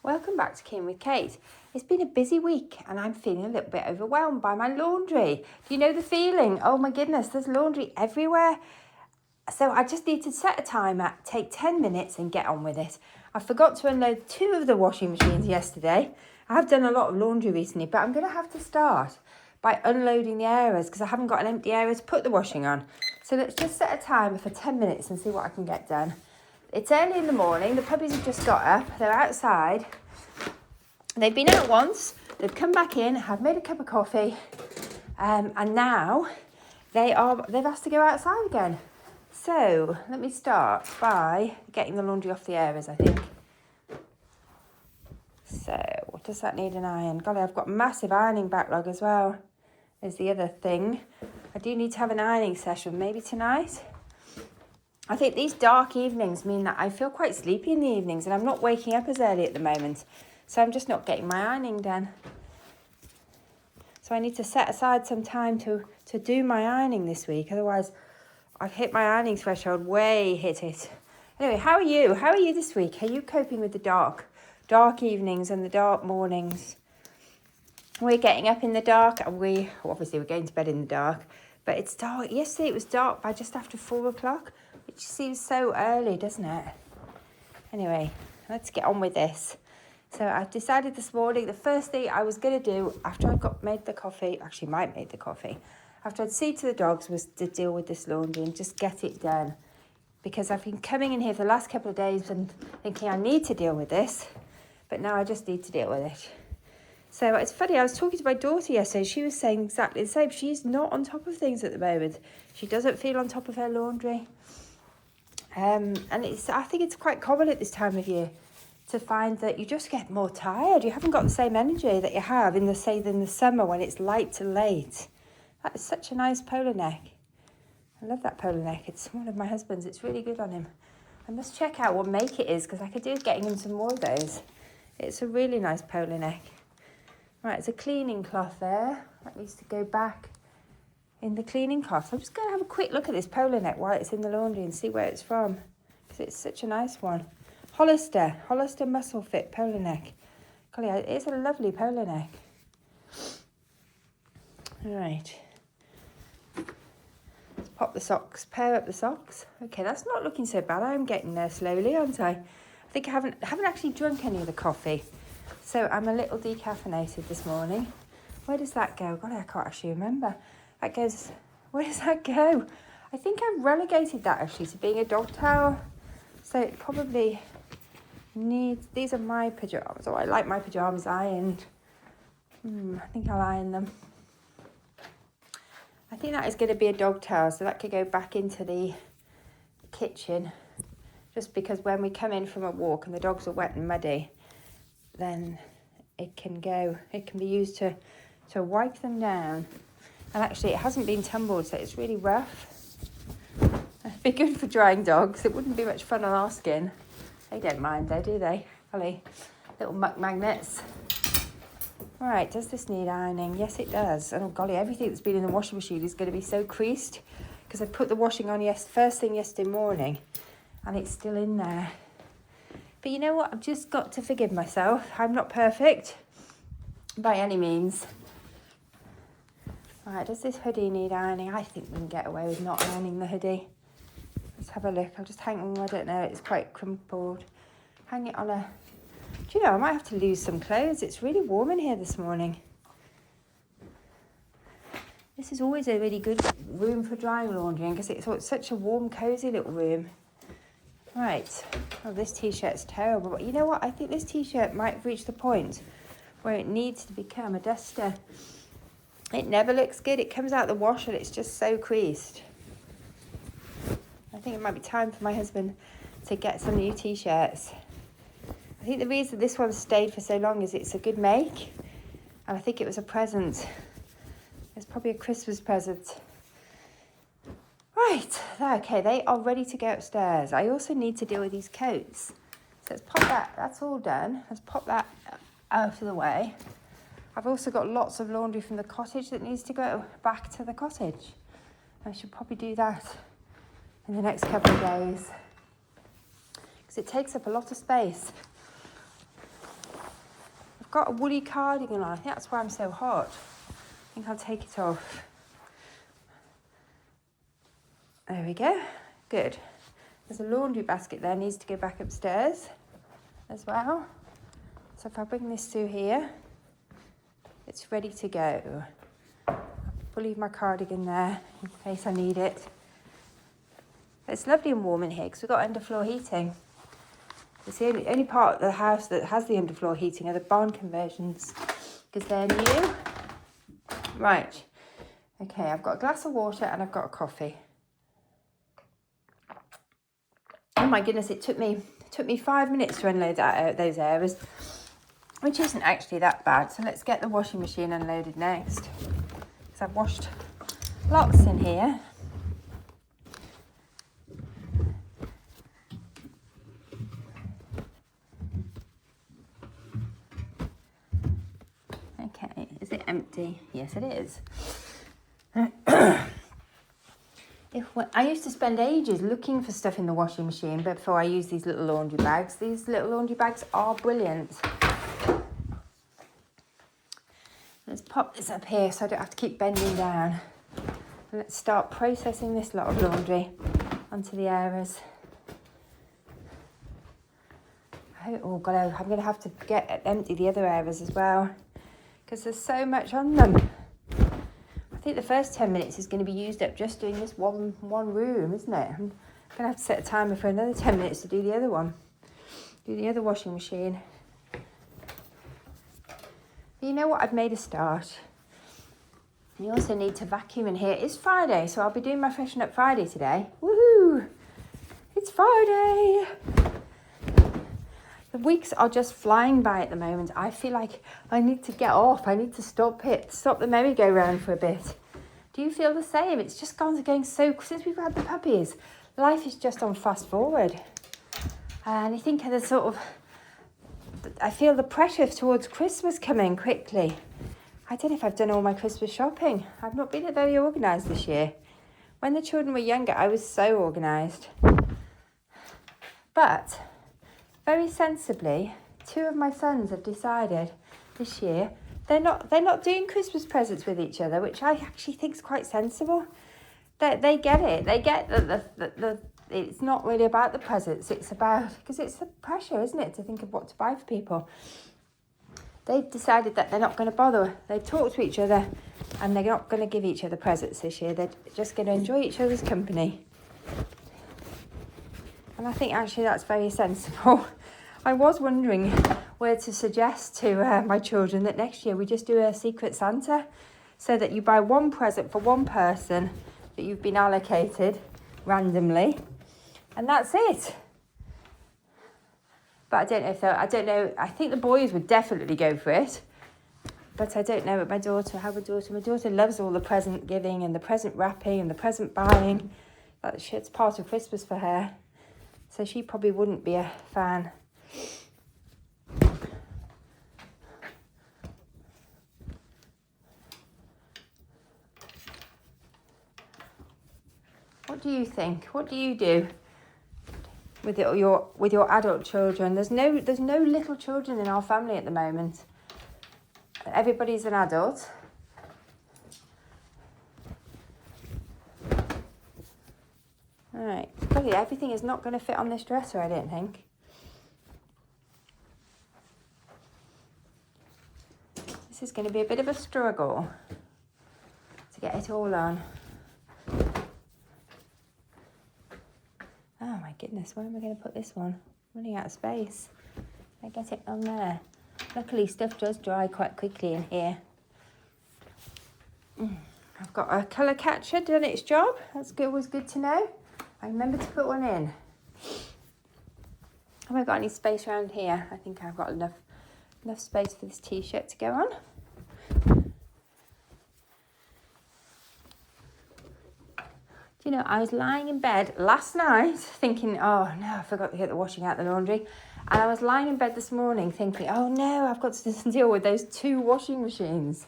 Welcome back to Keen with Kate. It's been a busy week and I'm feeling a little bit overwhelmed by my laundry. Do you know the feeling? Oh my goodness, there's laundry everywhere. So I just need to set a timer, take 10 minutes and get on with it. I forgot to unload 2 of the washing machines yesterday. I have done a lot of laundry recently, but I'm going to have to start by unloading the areas because I haven't got an empty area to put the washing on. So let's just set a timer for 10 minutes and see what I can get done. It's early in the morning. The puppies have just got up. They're outside. They've been out once. They've come back in, have made a cup of coffee, and now they've asked to go outside again. So let me start by getting the laundry off the areas, I think. So what does that need an iron? Golly, I've got a massive ironing backlog as well. Is the other thing. I do need to have an ironing session, maybe tonight. I think these dark evenings mean that I feel quite sleepy in the evenings and I'm not waking up as early at the moment. So I'm just not getting my ironing done. So I need to set aside some time to do my ironing this week. Otherwise, I've hit my ironing threshold, way hit it. Anyway, how are you? How are you this week? Are you coping with the dark evenings and the dark mornings? We're getting up in the dark and obviously we're going to bed in the dark. But it's dark. Yesterday it was dark by just after 4 o'clock. Which seems so early, doesn't it? Anyway, let's get on with this. So I've decided this morning, the first thing I was going to do after I made the coffee, after I'd see to the dogs, was to deal with this laundry and just get it done. Because I've been coming in here for the last couple of days and thinking I need to deal with this, but now I just need to deal with it. So it's funny, I was talking to my daughter yesterday, she was saying exactly the same. She's not on top of things at the moment. She doesn't feel on top of her laundry. And I think it's quite common at this time of year to find that you just get more tired. You haven't got the same energy that you have in the summer when it's light to late. That is such a nice polo neck. I love that polo neck. It's one of my husband's. It's really good on him. I must check out what make it is because I could do with getting him some more of those. It's a really nice polo neck. Right, it's a cleaning cloth there. That needs to go back in the cleaning cloth. I'm just going to have a quick look at this polo neck while it's in the laundry and see where it's from because it's such a nice one. Hollister Muscle Fit polo neck. Golly, it's a lovely polo neck. All right. Let's pop the socks, pair up the socks. Okay, that's not looking so bad. I'm getting there slowly, aren't I? I think I haven't actually drunk any of the coffee, so I'm a little decaffeinated this morning. Where does that go? God, I can't actually remember. That goes, where does that go? I think I've relegated that actually to being a dog towel. So it probably needs, these are my pyjamas. Oh, I like my pyjamas ironed. I think I'll iron them. I think that is going to be a dog towel. So that could go back into the kitchen. Just because when we come in from a walk and the dogs are wet and muddy, then it can be used to wipe them down. And actually it hasn't been tumbled, so it's really rough. It'd be good for drying dogs. It wouldn't be much fun on our skin. They don't mind though, do they? Golly, little muck magnets. All right, does this need ironing? Yes, it does. And oh golly, everything that's been in the washing machine is going to be so creased because I put the washing on first thing yesterday morning and it's still in there. But you know what? I've just got to forgive myself. I'm not perfect by any means. Right, does this hoodie need ironing? I think we can get away with not ironing the hoodie. Let's have a look. I'll just hang on, I don't know, it's quite crumpled. Hang it on a... Do you know, I might have to lose some clothes. It's really warm in here this morning. This is always a really good room for drying laundry because it's such a warm, cosy little room. Right. Oh, this T-shirt's terrible. But you know what? I think this T-shirt might have reached the point where it needs to become a duster. It never looks good. It comes out the wash and it's just so creased. I think it might be time for my husband to get some new T-shirts. I think the reason this one stayed for so long is it's a good make. And I think it was a present. It's probably a Christmas present. Right, okay, they are ready to go upstairs. I also need to deal with these coats. So let's pop that, that's all done. Let's pop that out of the way. I've also got lots of laundry from the cottage that needs to go back to the cottage. I should probably do that in the next couple of days because it takes up a lot of space. got a woolly cardigan on. I think that's why I'm so hot. I think I'll take it off. There we go. Good. There's a laundry basket there, needs to go back upstairs as well. So if I bring this through here, it's ready to go. I'll leave my cardigan there in case I need it. It's lovely and warm in here because we've got underfloor heating. It's the only part of the house that has the underfloor heating are the barn conversions because they're new. Right. Okay, I've got a glass of water and I've got a coffee. Oh my goodness, it took me 5 minutes to unload those areas, which isn't actually that bad. So let's get the washing machine unloaded next. Because I've washed lots in here. Okay, is it empty? Yes, it is. I used to spend ages looking for stuff in the washing machine before I use these little laundry bags. These little laundry bags are brilliant. Let's pop this up here so I don't have to keep bending down. And let's start processing this lot of laundry onto the areas. Oh God, I'm going to have to empty the other areas as well because there's so much on them. I think the first 10 minutes is going to be used up just doing this one room, isn't it? I'm going to have to set a timer for another 10 minutes to do the other one. Do the other washing machine. But you know what? I've made a start. You also need to vacuum in here. It's Friday, so I'll be doing my Freshen Up Friday today. Woohoo! It's Friday! The weeks are just flying by at the moment. I feel like I need to get off. I need to stop the merry-go-round for a bit. Do you feel the same? It's just going so, since we've had the puppies, life is just on fast forward. And I think there's I feel the pressure towards Christmas coming quickly. I don't know if I've done all my Christmas shopping. I've not been very organised this year. When the children were younger, I was so organised. But very sensibly, 2 of my sons have decided this year they're not doing Christmas presents with each other, which I actually think is quite sensible. They get it. They get that it's not really about the presents. It's about, because it's the pressure, isn't it, to think of what to buy for people. They've decided that they're not going to bother. They talk to each other and they're not going to give each other presents this year. They're just going to enjoy each other's company. And I think actually that's very sensible. I was wondering where to suggest to my children that next year we just do a Secret Santa so that you buy one present for one person that you've been allocated randomly and that's it. But I don't know, I think the boys would definitely go for it. But I don't know my daughter. My daughter loves all the present giving and the present wrapping and the present buying. It's part of Christmas for her. So she probably wouldn't be a fan. What do you think? What do you do with your adult children? There's no little children in our family at the moment. Everybody's an adult. All right, probably everything is not going to fit on this dresser, I don't think. This is going to be a bit of a struggle to get it all on. Oh my goodness, where am I going to put this one? I'm running out of space. I get it on there. Luckily, stuff does dry quite quickly in here. I've got a colour catcher done its job. That's good. Was good to know. I remember to put one in. Have I got any space around here? I think I've got enough space for this t-shirt to go on. Do you know, I was lying in bed last night thinking, oh no, I forgot to get the washing out the laundry. And I was lying in bed this morning thinking, oh no, I've got to deal with those 2 washing machines.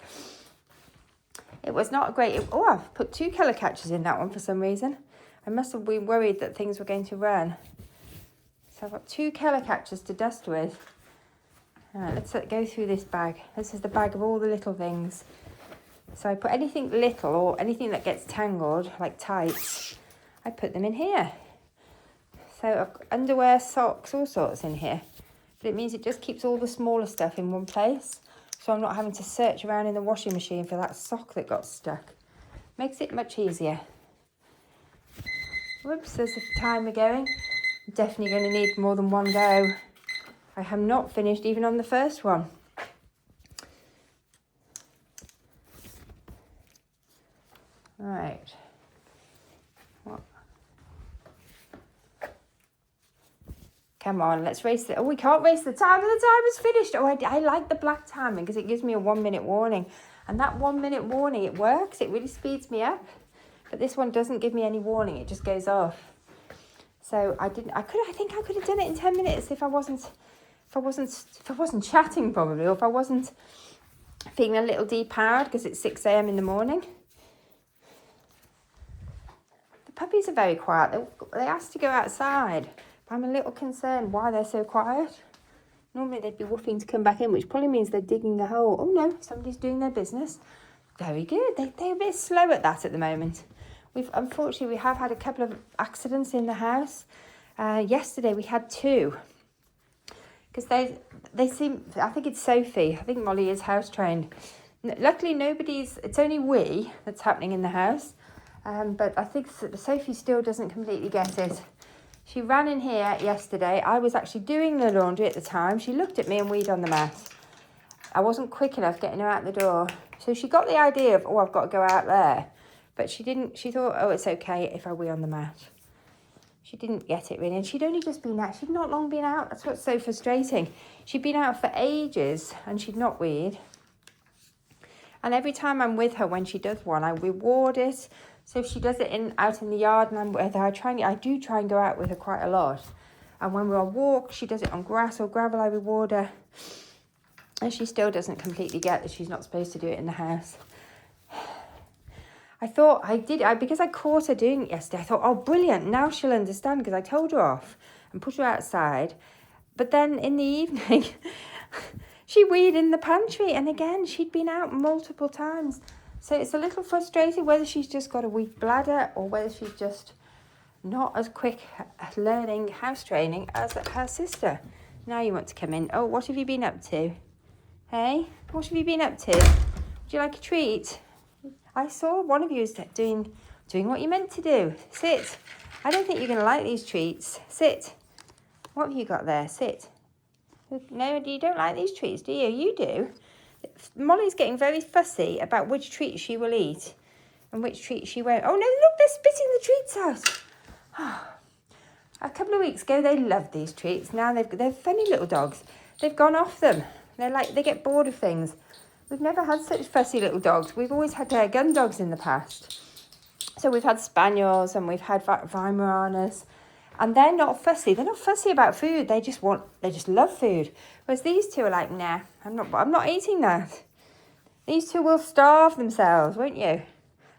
It was not great. I've put 2 colour catchers in that one for some reason. I must have been worried that things were going to run. So I've got 2 colour catchers to dust with. Right, let's go through this bag. This is the bag of all the little things. So I put anything little or anything that gets tangled, like tights, I put them in here. So I've got underwear, socks, all sorts in here. But it means it just keeps all the smaller stuff in one place. So I'm not having to search around in the washing machine for that sock that got stuck. Makes it much easier. Whoops, there's the timer going. I'm definitely going to need more than one go. I have not finished even on the first one. Right. What? Come on, let's race the... Oh, we can't race the timer. The timer's finished. Oh, I like the black timing because it gives me a 1 minute warning. And that 1 minute warning, it works. It really speeds me up. But this one doesn't give me any warning. It just goes off. So I think I could have done it in 10 minutes if I wasn't chatting probably, or if I wasn't feeling a little depowered because it's 6 a.m. in the morning. The puppies are very quiet. They asked to go outside. But I'm a little concerned why they're so quiet. Normally they'd be woofing to come back in, which probably means they're digging a hole. Oh no, somebody's doing their business. Very good. They're a bit slow at that at the moment. Unfortunately, we have had a couple of accidents in the house. Yesterday we had 2. Because they seem, I think it's Sophie. I think Molly is house trained. Luckily it's only we that's happening in the house. But I think Sophie still doesn't completely get it. She ran in here yesterday. I was actually doing the laundry at the time. She looked at me and weed on the mat. I wasn't quick enough getting her out the door. So she got the idea of, oh, I've got to go out there. But she didn't, she thought, oh, it's okay if I wee on the mat. She didn't get it really. And she'd only just been out. She'd not long been out. That's what's so frustrating. She'd been out for ages and she'd not weed. And every time I'm with her when she does one, I reward it. So if she does it out in the yard and I'm with her, I do try and go out with her quite a lot. And when we're on walk, she does it on grass or gravel, I reward her. And she still doesn't completely get that she's not supposed to do it in the house. I thought because I caught her doing it yesterday, I thought, oh, brilliant, now she'll understand because I told her off and put her outside. But then in the evening, she weed in the pantry. And again, she'd been out multiple times. So it's a little frustrating whether she's just got a weak bladder or whether she's just not as quick at learning house training as her sister. Now you want to come in. Oh, what have you been up to? Hey, what have you been up to? Would you like a treat? I saw one of you is doing what you meant to do. Sit. I don't think you're going to like these treats. Sit. What have you got there? Sit. No, you don't like these treats, do you? You do. Molly's getting very fussy about which treats she will eat and which treats she won't. Oh, no, look, they're spitting the treats out. A couple of weeks ago, they loved these treats. Now they're funny little dogs. They've gone off them. They get bored of things. We've never had such fussy little dogs. We've always had gun dogs in the past. So we've had spaniels and we've had Weimaraners. And they're not fussy. They're not fussy about food. They just love food. Whereas these two are like, nah, I'm not eating that. These two will starve themselves, won't you?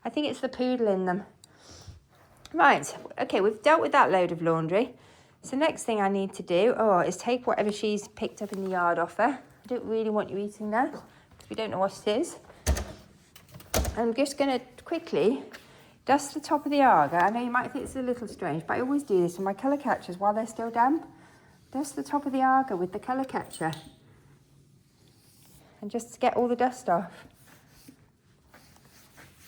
I think it's the poodle in them. Right, okay, we've dealt with that load of laundry. So next thing I need to do, is take whatever she's picked up in the yard off her. I don't really want you eating that because we don't know what it is. I'm just going to quickly dust the top of the Arga. I know you might think it's a little strange, but I always do this with my colour catchers while they're still damp. Dust the top of the Arga with the colour catcher. And just to get all the dust off.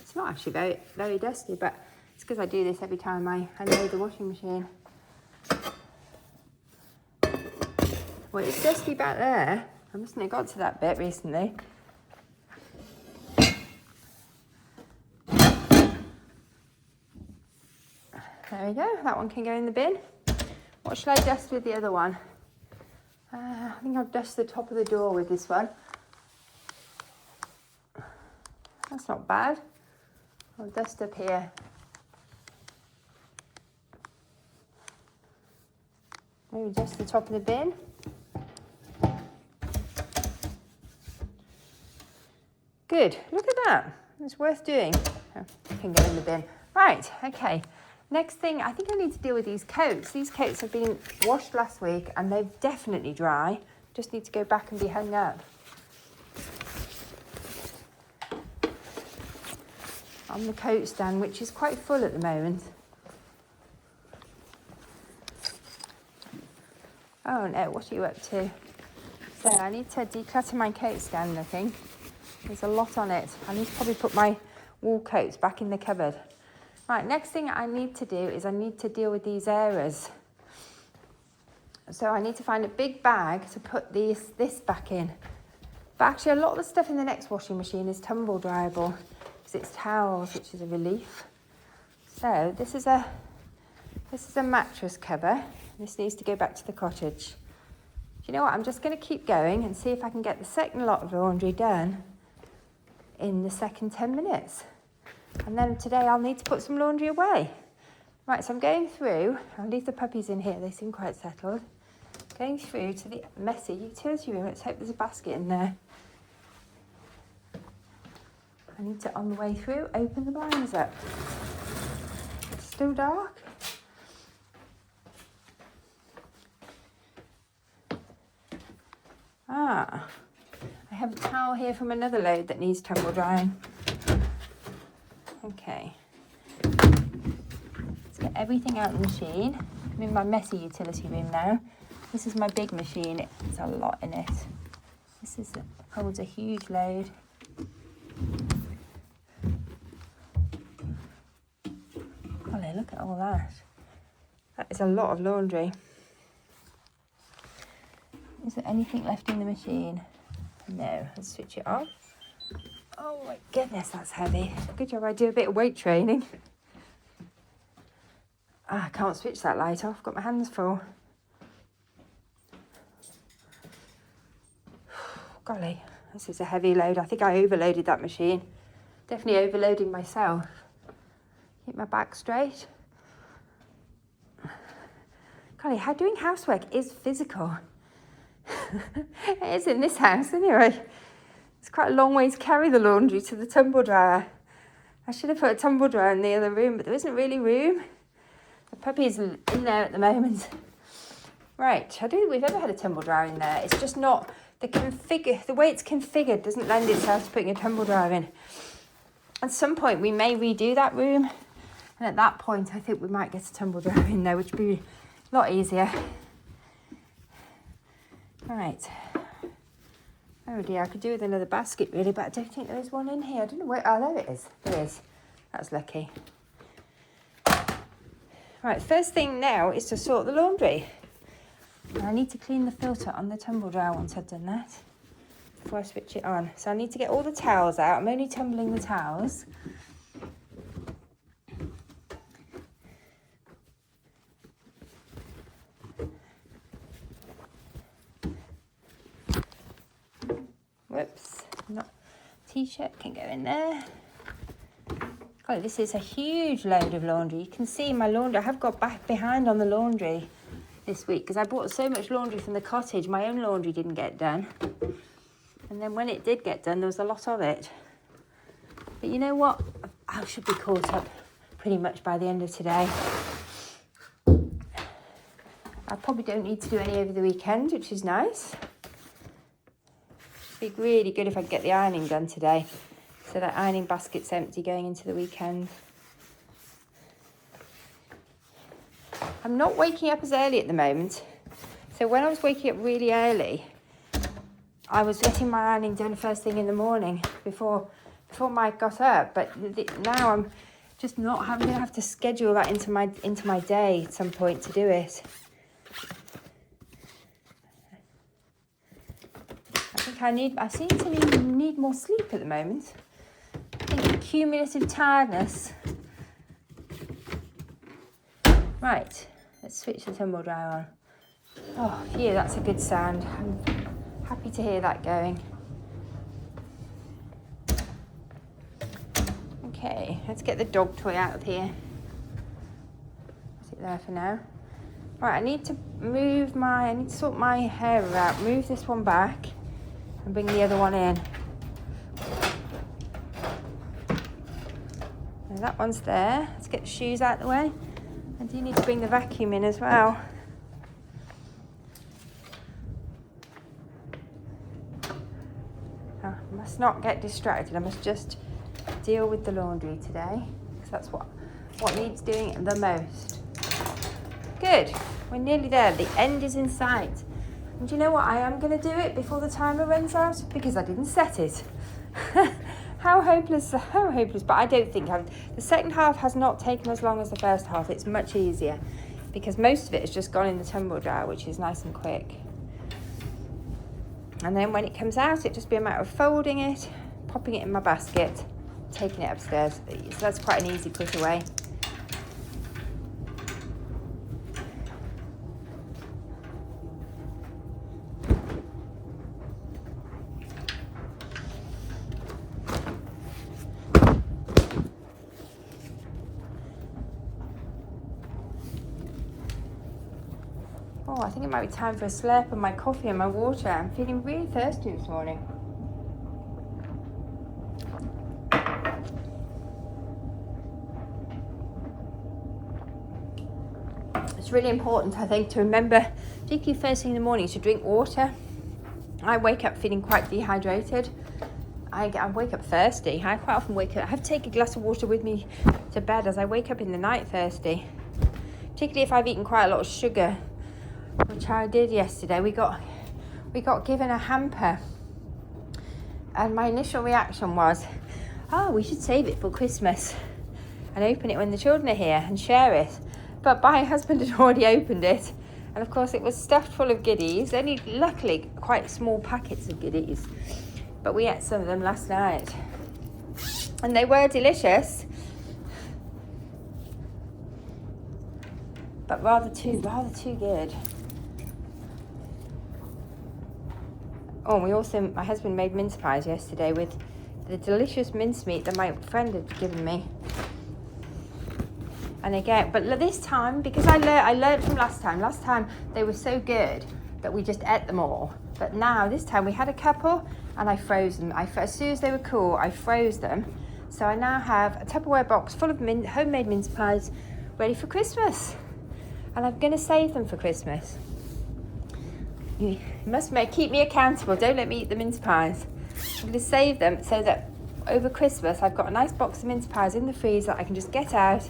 It's not actually very, very dusty, but it's because I do this every time I unload the washing machine. Well, it's dusty back there. I mustn't have got to that bit recently. There we go, that one can go in the bin. What shall I dust with the other one? I think I'll dust the top of the door with this one. That's not bad. I'll dust up here. Maybe dust the top of the bin. Good, look at that. It's worth doing. Oh, can go in the bin. Right, okay. Next thing, I think I need to deal with these coats. These coats have been washed last week and they're definitely dry. Just need to go back and be hung up. On the coat stand, which is quite full at the moment. Oh no, what are you up to? So I need to declutter my coat stand, I think. There's a lot on it. I need to probably put my wool coats back in the cupboard. Right, next thing I need to do is I need to deal with these errors. So I need to find a big bag to put this back in. But actually a lot of the stuff in the next washing machine is tumble dryable because it's towels, which is a relief. So this is a mattress cover. This needs to go back to the cottage. Do you know what? I'm just going to keep going and see if I can get the second lot of laundry done in the second 10 minutes. And then today I'll need to put some laundry away. Right, so I'm going through. I'll leave the puppies in here. They seem quite settled. Going through to the messy utility room. Let's hope there's a basket in there. I need to, on the way through, open the blinds up. It's still dark. I have a towel here from another load that needs tumble drying. Okay. Let's get everything out of the machine. I'm in my messy utility room now. This is my big machine. There's a lot in it. This holds a huge load. Golly, look at all that. That is a lot of laundry. Is there anything left in the machine? No. Let's switch it off. Oh my goodness, that's heavy. Good job I do a bit of weight training. I can't switch that light off. Got my hands full. Golly, this is a heavy load. I think I overloaded that machine. Definitely overloading myself. Keep my back straight. Golly, how doing housework is physical. It is in this house anyway. It's quite a long way to carry the laundry to the tumble dryer. I should have put a tumble dryer in the other room, but there isn't really room. The puppy's in there at the moment. Right, I don't think we've ever had a tumble dryer in there. It's just not the way it's configured doesn't lend itself to putting a tumble dryer in. At some point we may redo that room, and at that point I think we might get a tumble dryer in there, which would be a lot easier. Right. Oh dear, I could do with another basket really, but I don't think there is one in here. I don't know where. Oh, there it is. There is. That's lucky. Right, first thing now is to sort the laundry. I need to clean the filter on the tumble dryer once I've done that, before I switch it on. So I need to get all the towels out. I'm only tumbling the towels. Whoops, not t-shirt can go in there. God, this is a huge load of laundry. You can see my laundry. I have got back behind on the laundry this week because I bought so much laundry from the cottage. My own laundry didn't get done. And then when it did get done, there was a lot of it. But you know what? I should be caught up pretty much by the end of today. I probably don't need to do any over the weekend, which is nice. It'd be really good if I could get the ironing done today, so that ironing basket's empty going into the weekend. I'm not waking up as early at the moment. So when I was waking up really early, I was getting my ironing done first thing in the morning before Mike got up. But now I'm just not. I'm going to have to schedule that into my day at some point to do it. I seem to need more sleep at the moment. I think cumulative tiredness. Right, let's switch the tumble dryer on. Oh, phew, that's a good sound. I'm happy to hear that going. Okay, let's get the dog toy out of here. Put it there for now. Right, I need to sort my hair out. Move this one back. And bring the other one in. And that one's there. Let's get the shoes out of the way. I do need to bring the vacuum in as well. I must not get distracted. I must just deal with the laundry today, because that's what needs doing the most. Good. We're nearly there. The end is in sight. And do you know what? I am going to do it before the timer runs out because I didn't set it. How hopeless, but I don't think the second half has not taken as long as the first half. It's much easier because most of it has just gone in the tumble dryer, which is nice and quick. And then when it comes out, it'll just be a matter of folding it, popping it in my basket, taking it upstairs. So that's quite an easy put away. Oh, I think it might be time for a slurp of my coffee and my water. I'm feeling really thirsty this morning. It's really important, I think, to remember, particularly first thing in the morning, to drink water. I wake up feeling quite dehydrated. I wake up thirsty. I quite often wake up, I have to take a glass of water with me to bed as I wake up in the night thirsty. Particularly if I've eaten quite a lot of sugar, which I did yesterday. We got given a hamper, and my initial reaction was, oh, we should save it for Christmas and open it when the children are here and share it. But my husband had already opened it, and of course it was stuffed full of goodies, only luckily quite small packets of goodies, but we ate some of them last night and they were delicious, but rather too good. Oh, my husband made mince pies yesterday with the delicious mincemeat that my friend had given me. And again, but this time, because I learned from last time they were so good that we just ate them all. But now, this time we had a couple and I froze them. As soon as they were cool, I froze them. So I now have a Tupperware box full of homemade mince pies ready for Christmas. And I'm going to save them for Christmas. You must keep me accountable. Don't let me eat the mince pies. I'm going to save them so that over Christmas I've got a nice box of mince pies in the freezer that I can just get out,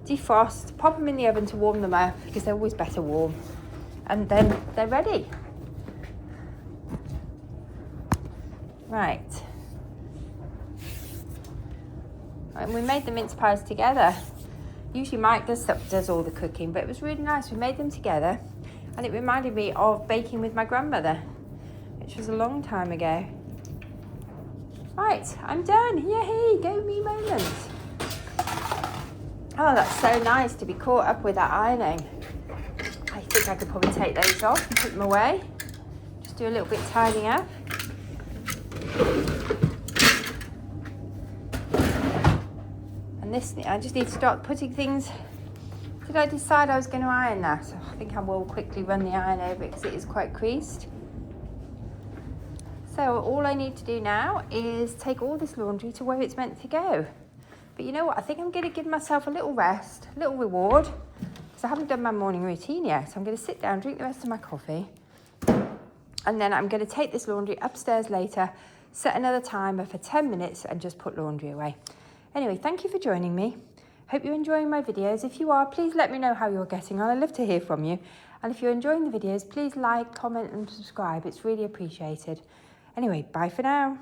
defrost, pop them in the oven to warm them up, because they're always better warm, and then they're ready. Right. And we made the mince pies together. Usually Mike does all the cooking, but it was really nice. We made them together. And it reminded me of baking with my grandmother, which was a long time ago. Right, I'm done. Yay, go me moment. Oh, that's so nice to be caught up with that ironing. I think I could probably take those off and put them away. Just do a little bit tidying up. And this, I just need to start putting things. Did I decide I was going to iron that? I think I will quickly run the iron over it because it is quite creased. So all I need to do now is take all this laundry to where it's meant to go. But you know what? I think I'm going to give myself a little rest, a little reward, because I haven't done my morning routine yet. So I'm going to sit down, drink the rest of my coffee, and then I'm going to take this laundry upstairs later, set another timer for 10 minutes and just put laundry away. Anyway, thank you for joining me. Hope you're enjoying my videos. If you are, please let me know how you're getting on. I'd love to hear from you. And if you're enjoying the videos, please like, comment and subscribe. It's really appreciated. Anyway, bye for now.